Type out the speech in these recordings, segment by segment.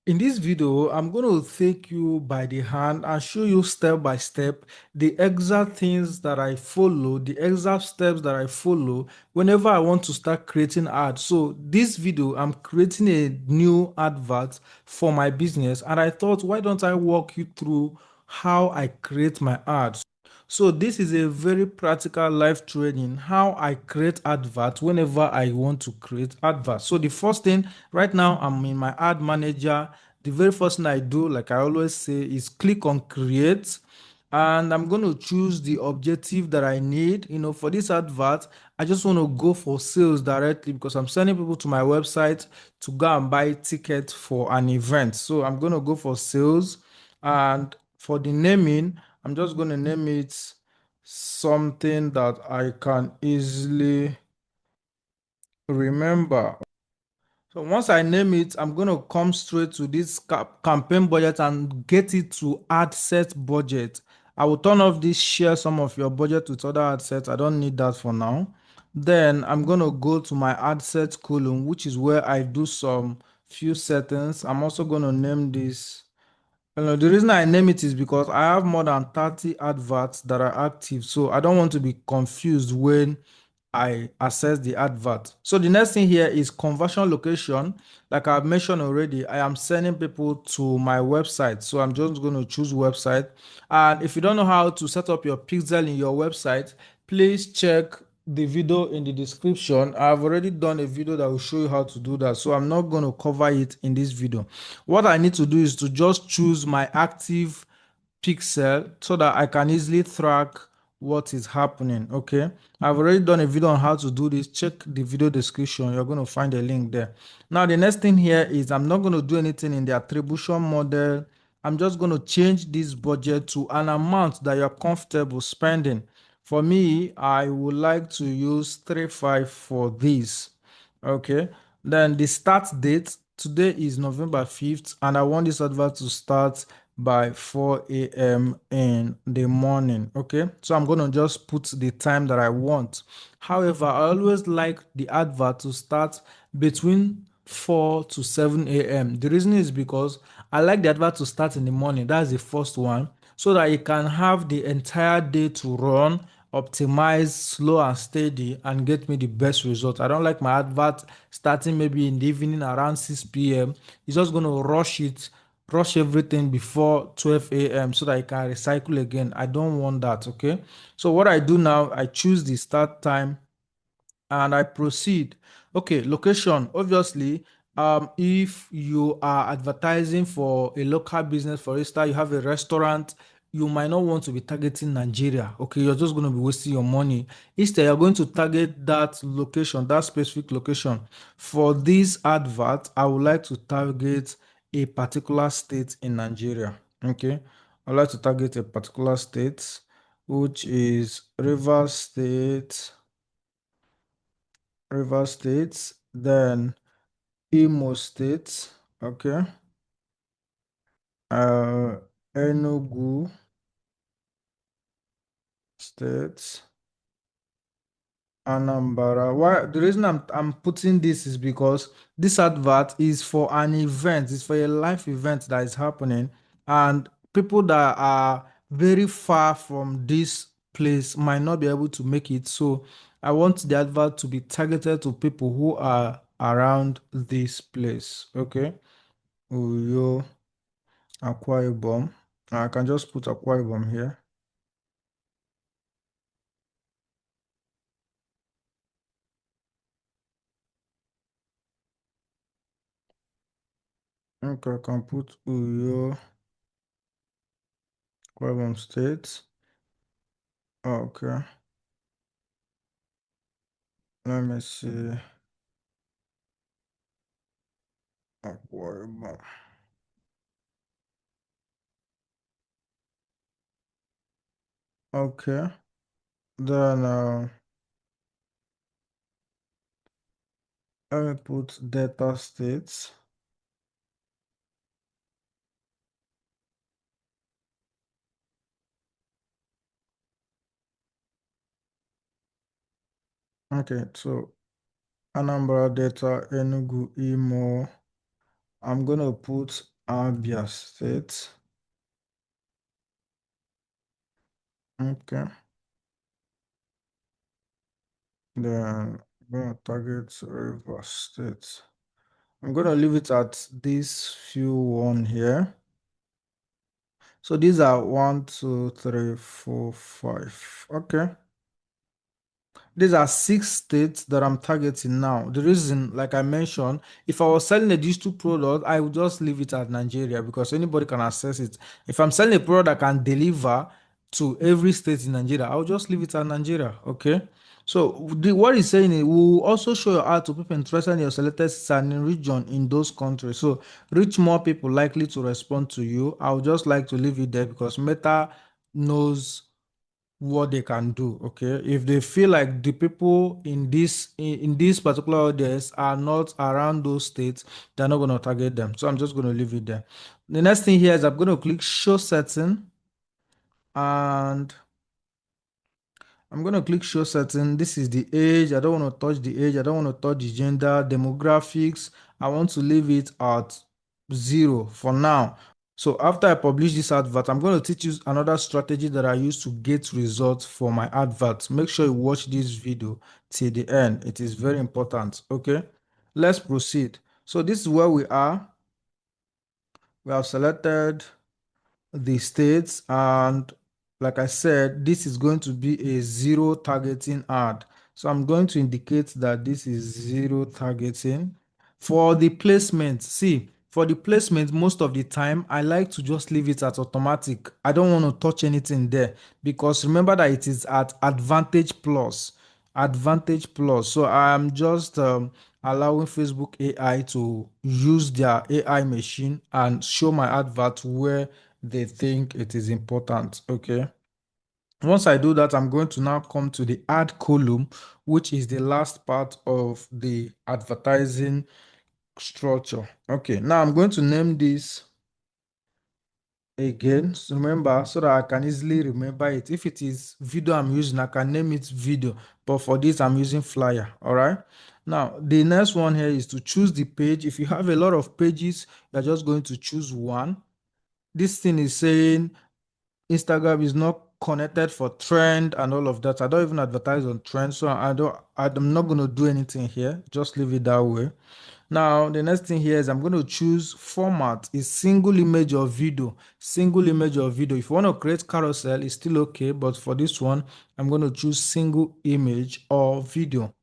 In this video, I'm going to take you by the hand and show you step by step the exact things that I follow, the exact steps that I follow whenever I want to start creating ads. So this video, I'm creating a new advert for my business, and I thought, why don't I walk you through how I create my ads? So this is a very practical life training, how I create adverts whenever I want to create adverts. So the first thing, right now I'm in my ad manager. The very first thing I do, like I always say, is click on create, and I'm going to choose the objective that I need. For this advert, I just want to go for sales directly because I'm sending people to my website to go and buy tickets for an event. So I'm going to go for sales, and for the naming, I'm just going to name it something that I can easily remember. So once I name it, I'm going to come straight to this campaign budget and get it to ad set budget. I will turn off this share some of your budget with other ad sets. I don't need that for now. Then I'm going to go to my ad set column, which is where I do some few settings. I'm also going to name this. The reason I name it is because I have more than 30 adverts that are active. So I don't want to be confused when I access the advert. So the next thing here is conversion location. Like I've mentioned already, I am sending people to my website. So I'm just going to choose website. And if you don't know how to set up your pixel in your website, please check the video in the description. I've already done a video that will show you how to do that. So I'm not going to cover it in this video. What I need to do is to just choose my active pixel so that I can easily track what is happening. Okay, I've already done a video on how to do this. Check the video description, you're going to find a link there. Now the next thing here is I'm not going to do anything in the attribution model. I'm just going to change this budget to an amount that you're comfortable spending. For me, I would like to use 35 for this. Okay, then the start date, today is November 5th, and I want this advert to start by 4 a.m. in the morning. Okay, so I'm going to just put the time that I want. However, I always like the advert to start between 4 to 7 a.m. The reason is because I like the advert to start in the morning. That's the first one, so that you can have the entire day to run, optimize, slow and steady, and get me the best result. I don't like my advert starting maybe in the evening around 6 p.m. It's just going to rush everything before 12 a.m. so that I can recycle again. I don't want that. Okay, so what I do now, I choose the start time and I proceed. Okay, location. Obviously, if you are advertising for a local business, for instance, you have a restaurant, you might not want to be targeting Nigeria. Okay, you're just going to be wasting your money. Instead, you're going to target that location, that specific location. For this advert, I would like to target a particular state in Nigeria. Okay, I'd like to target a particular state, which is River State, then Imo State, okay, uh, Enugu State, Anambra. Why the reason I'm putting this is because this advert is for an event, it's for a live event that is happening, and people that are very far from this place might not be able to make it. So I want the advert to be targeted to people who are around this place. Okay. Uyo Akwa Ibom. I can just put Akwa Ibom here. Okay, I can put Uyo Akwa Ibom State. Okay, let me see. Akwa Ibom. Okay, then let me put Delta States. Okay, so Anambra, Delta, Enugu, Imo. I'm gonna put Abia State. Okay. Then I'm gonna target River State. I'm gonna leave it at these few one here. So these are 1, 2, 3, 4, 5. Okay. These are 6 states that I'm targeting now. The reason, like I mentioned, if I was selling a digital product, I would just leave it at Nigeria because anybody can access it. If I'm selling a product that can deliver to every state in Nigeria, I'll just leave it at Nigeria. Okay. So what he's saying is we'll also show your ad to people interested in your selected states and in region in those countries. So reach more people likely to respond to you. I would just like to leave it there because Meta knows what they can do. Okay, if they feel like the people in this particular audience are not around those states, they're not going to target them. So I'm just going to leave it there. The next thing here is I'm going to click show setting, and I'm going to click show setting. This is the age. I don't want to touch the age. I don't want to touch the gender, demographics. I want to leave it at 0 for now. So after I publish this advert, I'm going to teach you another strategy that I use to get results for my adverts. Make sure you watch this video till the end. It is very important. Okay, let's proceed. So this is where we are. We have selected the states, and like I said, this is going to be a zero targeting ad. So I'm going to indicate that this is zero targeting. For the placement, see, for the placement, most of the time I like to just leave it at automatic. I don't want to touch anything there because remember that it is at Advantage Plus. Advantage Plus. So I'm just allowing Facebook AI to use their AI machine and show my advert where they think it is important. Okay. Once I do that, I'm going to now come to the ad column, which is the last part of the advertising structure. Okay. Now I'm going to name this again. So remember, so that I can easily remember it. If it is video I'm using, I can name it video. But for this, I'm using flyer. All right. Now, the next one here is to choose the page. If you have a lot of pages, you're just going to choose one. This thing is saying Instagram is not connected for trend and all of that. I don't even advertise on trend, so I'm not going to do anything here. Just leave it that way. Now, the next thing here is I'm going to choose format is single image or video. Single image or video. If you want to create carousel, it's still okay, but for this one, I'm going to choose single image or video.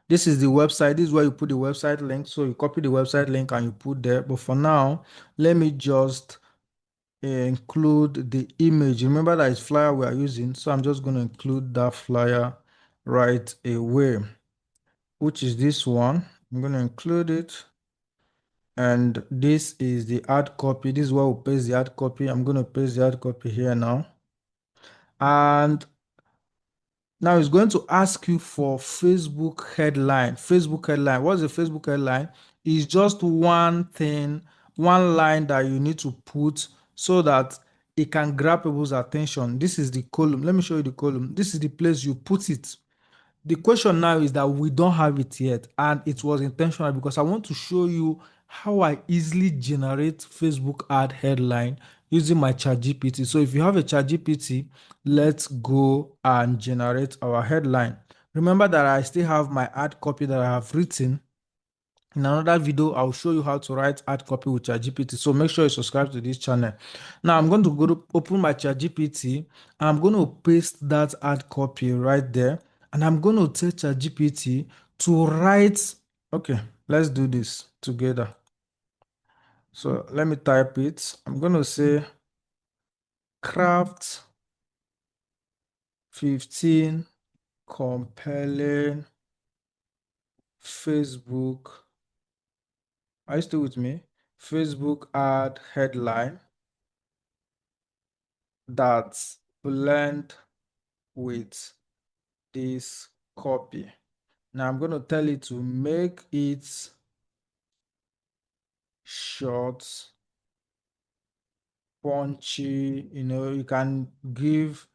This is the website. This is where you put the website link. So you copy the website link and you put there. But for now, let me just include the image. Remember that it's flyer we are using, so I'm just going to include that flyer right away, which is this one. I'm going to include it, and this is the ad copy. This is where we paste the ad copy. I'm going to paste the ad copy here now, and now it's going to ask you for Facebook headline. Facebook headline. What's the Facebook headline? It's just one thing, one line that you need to put so that it can grab people's attention. This is the column. Let me show you the column. This is the place you put it. The question now is that we don't have it yet, and it was intentional because I want to show you how I easily generate Facebook ad headline using my ChatGPT. So if you have a ChatGPT, let's go and generate our headline. Remember that I still have my ad copy that I have written. In another video, I'll show you how to write ad copy with ChatGPT. So make sure you subscribe to this channel. Now I'm going to go to open my ChatGPT. I'm going to paste that ad copy right there. And I'm going to tell ChatGPT to write. Okay, let's do this together. So let me type it. I'm going to say craft 15 compelling Facebook. Are you still with me? Facebook ad headline that blend with this copy. Now I'm going to tell it to make it short, punchy. You know, you can give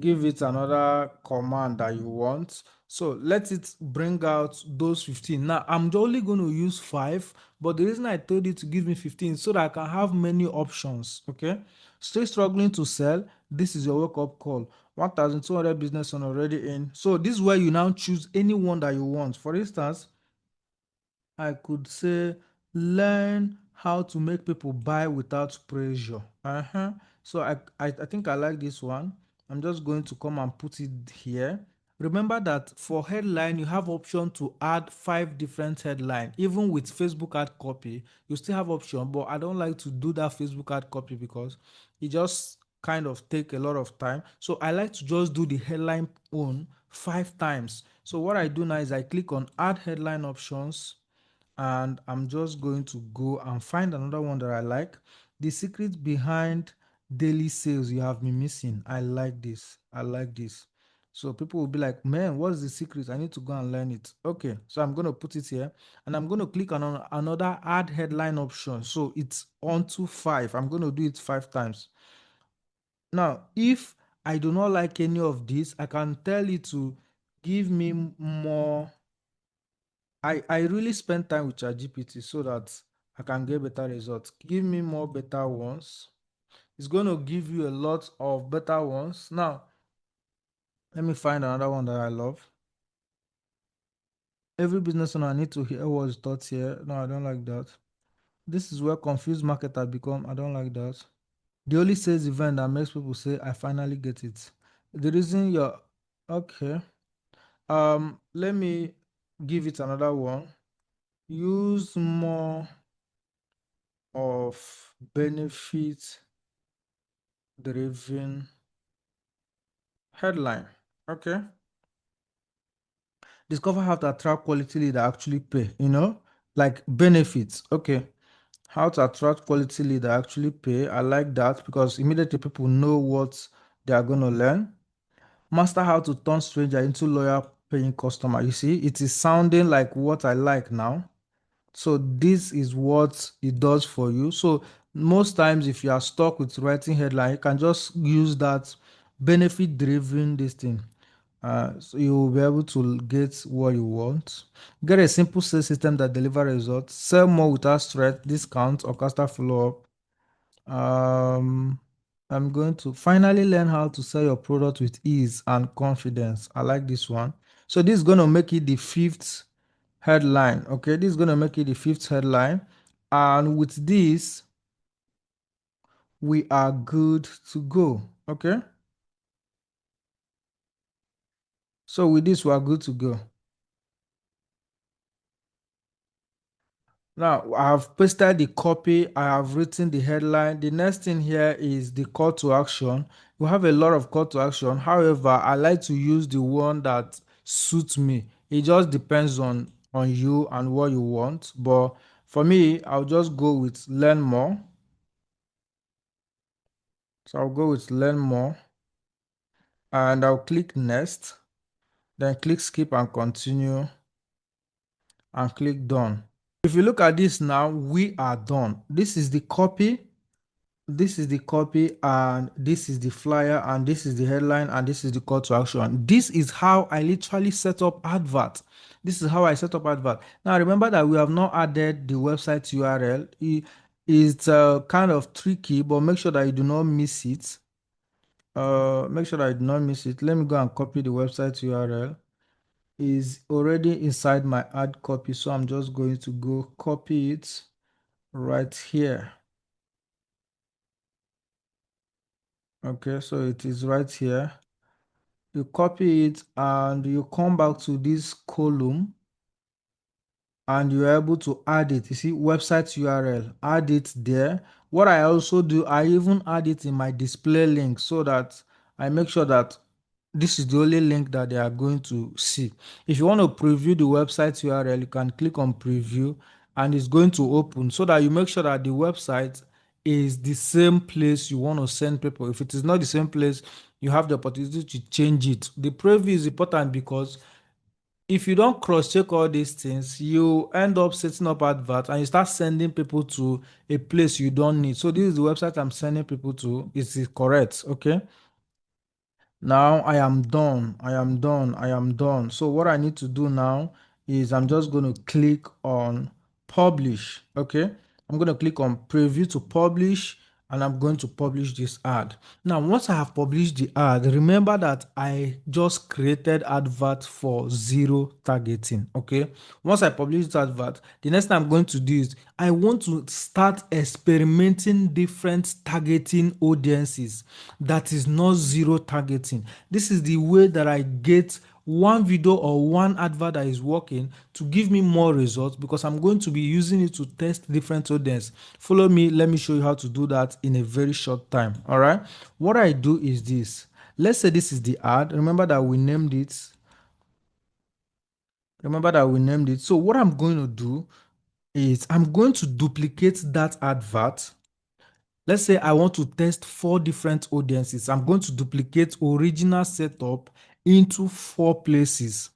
it another command that you want. So let it bring out those 15. Now I'm only going to use 5, but the reason I told you to give me 15 so that I can have many options. Okay. Still struggling to sell. This is your wake up call. 1,200 business on already in. So this is where you now choose any one that you want. For instance, I could say learn how to make people buy without pressure. So I think I like this one. I'm just going to come and put it here. Remember that for headline, you have option to add 5 different headline. Even with Facebook ad copy, you still have option, but I don't like to do that Facebook ad copy because it just kind of take a lot of time. So I like to just do the headline on 5 times. So what I do now is I click on add headline options, and I'm just going to go and find another one that I like. The secret behind daily sales you have been missing. I like this. I like this. So people will be like, man, what's the secret? I need to go and learn it. Okay, so I'm going to put it here and I'm going to click on another add headline option. So it's on to 5. I'm going to do it 5 times. Now, if I do not like any of this, I can tell it to give me more. I really spend time with ChatGPT so that I can get better results. Give me more better ones. It's going to give you a lot of better ones. Now, let me find another one that I love. Every business owner need to hear what's taught here. No, I don't like that. This is where confused marketer become. I don't like that. The only sales event that makes people say, I finally get it. The reason you're okay. Let me give it another one. Use more of benefit driven headline. Okay. Discover how to attract quality lead that actually pay, like benefits. Okay. How to attract quality lead that actually pay. I like that because immediately people know what they are going to learn. Master how to turn stranger into loyal paying customer. You see, it is sounding like what I like now. So this is what it does for you. So most times if you are stuck with writing headline, you can just use that benefit driven this thing. So you will be able to get what you want. Get a simple sales system that deliver results. Sell more without stress, discount, or customer follow up. I'm going to finally learn how to sell your product with ease and confidence. I like this one. So this is going to make it the 5th headline. Okay, this is going to make it the 5th headline. And with this, we are good to go. Okay. So with this, we are good to go. Now, I have pasted the copy, I have written the headline. The next thing here is the call to action. We have a lot of call to action. However, I like to use the one that suits me. It just depends on you and what you want. But for me, I'll just go with learn more. So I'll go with learn more and I'll click next, then click skip and continue and click done. If you look at this now, we are done. This is the copy. This is the copy and this is the flyer and this is the headline and this is the call to action. This is how I literally set up advert. This is how I set up advert. Now remember that we have not added the website URL. It's kind of tricky, but make sure that you do not miss it. Make sure that I do not miss it. Let me go and copy the website URL. Is already inside my ad copy, so I'm just going to go copy it right here. Okay, so it is right here. You copy it and you come back to this column and you're able to add it. You see, website URL, add it there. What I also do, I even add it in my display link so that I make sure that this is the only link that they are going to see. If you want to preview the website URL, you can click on preview and it's going to open so that you make sure that the website is the same place you want to send people. If it is not the same place, you have the opportunity to change it. The preview is important because if you don't cross-check all these things, you end up setting up advert and you start sending people to a place you don't need. So this is the website I'm sending people to. Is it correct? Okay. Now I am done. I am done. I am done. So what I need to do now is I'm just going to click on publish. Okay. I'm going to click on preview to publish and I'm going to publish this ad. Now, once I have published the ad, remember that I just created advert for zero targeting. Okay. Once I publish this advert, the next thing I'm going to do is I want to start experimenting different targeting audiences that is not zero targeting. This is the way that I get one video or one advert that is working to give me more results because I'm going to be using it to test different audience. Follow me, let me show you how to do that in a very short time. All right. What I do is this. Let's say this is the ad. Remember that we named it. So what I'm going to do is I'm going to duplicate that advert. Let's say I want to test four different audiences. I'm going to duplicate original setup into four places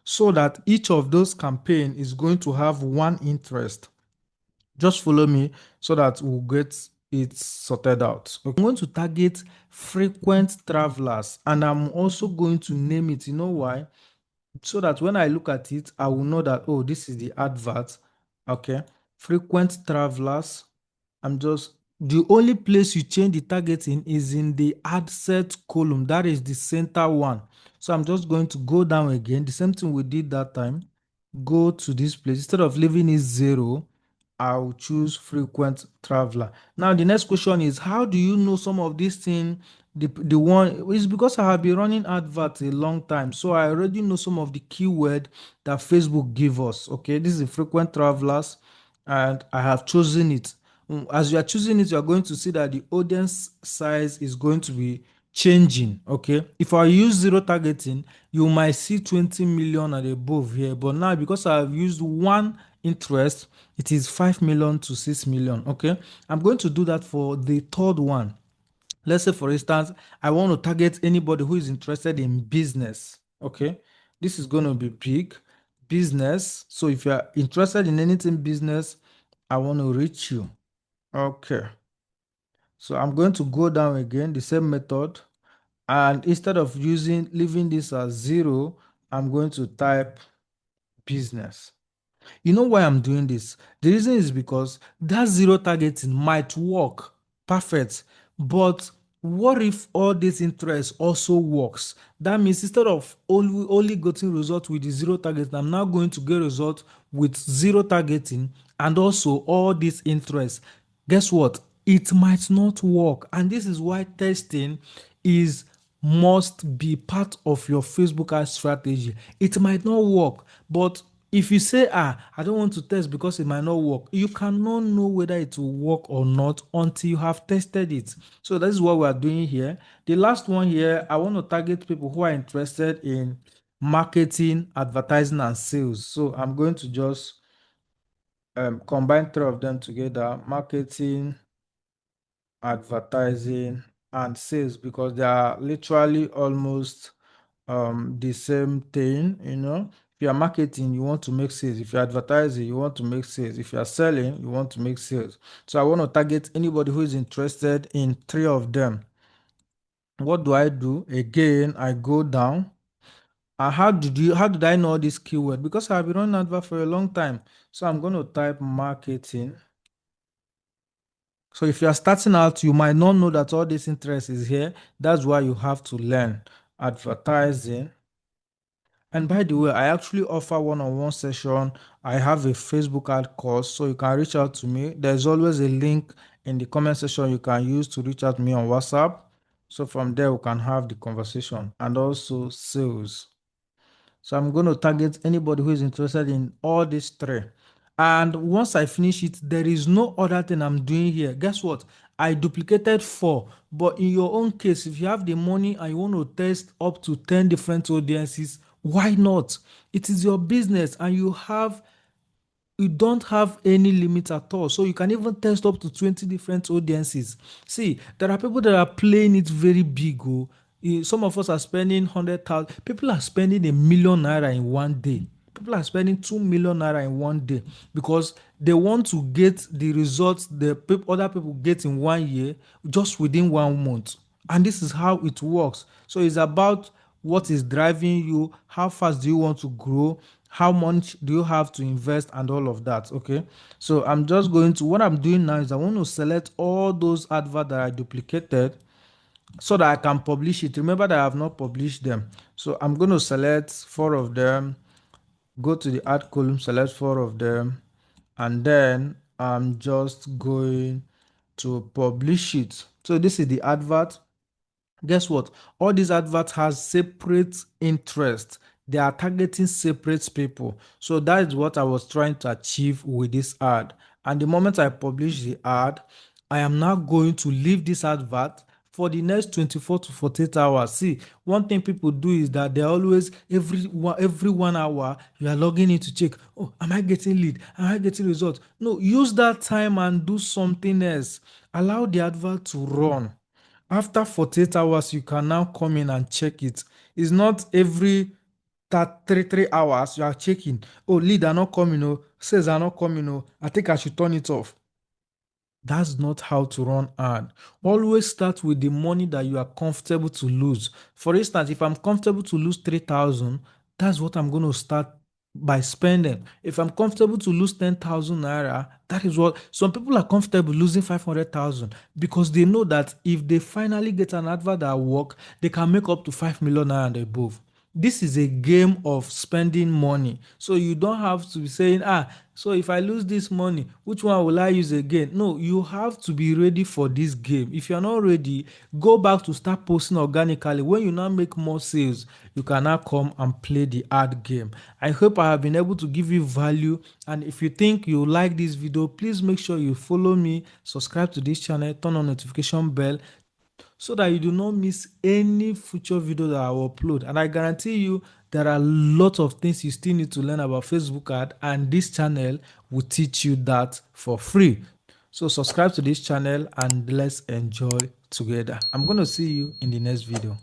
so that each of those campaign is going to have one interest. Just follow me so that we'll get it sorted out. Okay. I'm going to target frequent travelers and I'm also going to name it. You know why? So that when I look at it, I will know that, oh, this is the advert. Okay. Frequent travelers. The only place you change the targeting is in the ad set column. That is the center one. So I'm just going to go down again. The same thing we did that time. Go to this place. Instead of leaving it 0, I'll choose frequent traveler. Now, the next question is, how do you know some of these things? The one is because I have been running adverts a long time. So I already know some of the keyword that Facebook give us. Okay, this is the frequent travelers and I have chosen it. As you are choosing it, you are going to see that the audience size is going to be changing. Okay, if I use zero targeting, you might see 20 million and above here, but now because I have used one interest, it is 5 million to 6 million. Okay, I'm going to do that for the third one. Let's say, for instance, I want to target anybody who is interested in business. Okay, this is going to be big business. So if you are interested in anything business, I want to reach you. Okay, so I'm going to go down again, the same method, and instead of leaving this as 0, I'm going to type business. You know why I'm doing this? The reason is because that zero targeting might work perfect, but what if all this interest also works? That means instead of only getting results with the zero targeting, I'm now going to get results with zero targeting and also all this interest. Guess what? It might not work. And this is why testing is must be part of your Facebook ad strategy. It might not work, but if you say, I don't want to test because it might not work, you cannot know whether it will work or not until you have tested it. So that is what we are doing here. The last one here, I want to target people who are interested in marketing, advertising, and sales. So I'm going to just combine three of them together: marketing, advertising, and sales, because they are literally almost the same thing. If you are marketing, you want to make sales. If you're advertising, you want to make sales. If you are selling, you want to make sales. So I want to target anybody who is interested in three of them. What do I do? Again, I go down. And how did I know this keyword? Because I've been running advert for a long time. So I'm going to type marketing. So if you are starting out, you might not know that all this interest is here. That's why you have to learn advertising. And by the way, I actually offer one-on-one session. I have a Facebook ad course, so you can reach out to me. There's always a link in the comment section you can use to reach out to me on WhatsApp. So from there, we can have the conversation, and also sales. So I'm going to target anybody who is interested in all these three. And once I finish it, there is no other thing I'm doing here. Guess what? I duplicated 4. But in your own case, if you have the money and you want to test up to 10 different audiences, why not? It is your business and you don't have any limit at all. So you can even test up to 20 different audiences. See, there are people that are playing it very big. Oh. Some of us are spending 100,000. People are spending ₦1 million in one day. People are spending ₦2 million in one day because they want to get the results the other people get in 1 year just within 1 month. And this is how it works. So it's about what is driving you, how fast do you want to grow, how much do you have to invest, and all of that. Okay. So I'm just going to, what I'm doing now is I want to select all those adverts that I duplicated so that I can publish it. Remember that I have not published them. So I'm going to select 4 of them, go to the add column, select 4 of them, and then I'm just going to publish it. So this is the advert. Guess what? All these adverts has separate interest. They are targeting separate people. So that is what I was trying to achieve with this ad. And the moment I publish the ad, I am now going to leave this advert for the next 24 to 48 hours. See, one thing people do is that they always, every 1 hour, you are logging in to check, oh, am I getting lead? Am I getting results? No, use that time and do something else. Allow the advert to run. After 48 hours, you can now come in and check it. It's not every that 3 hours you are checking. Oh, lead are not coming. Oh, sales are not coming. Oh, I think I should turn it off. That's not how to run ad. Always start with the money that you are comfortable to lose. For instance, if I'm comfortable to lose 3,000, that's what I'm going to start by spending. If I'm comfortable to lose 10,000 naira, that is what some people are comfortable losing 500,000 because they know that if they finally get an advert that work, they can make up to 5 million naira and above. This is a game of spending money. So you don't have to be saying, so if I lose this money, which one will I use again? No, you have to be ready for this game. If you're not ready, go back to start posting organically. When you now make more sales, you can now come and play the ad game. I hope I have been able to give you value. And if you think you like this video, please make sure you follow me, subscribe to this channel, turn on notification bell so that you do not miss any future video that I will upload. And I guarantee you there are a lot of things you still need to learn about Facebook ad, and this channel will teach you that for free. So subscribe to this channel and let's enjoy together. I'm going to see you in the next video.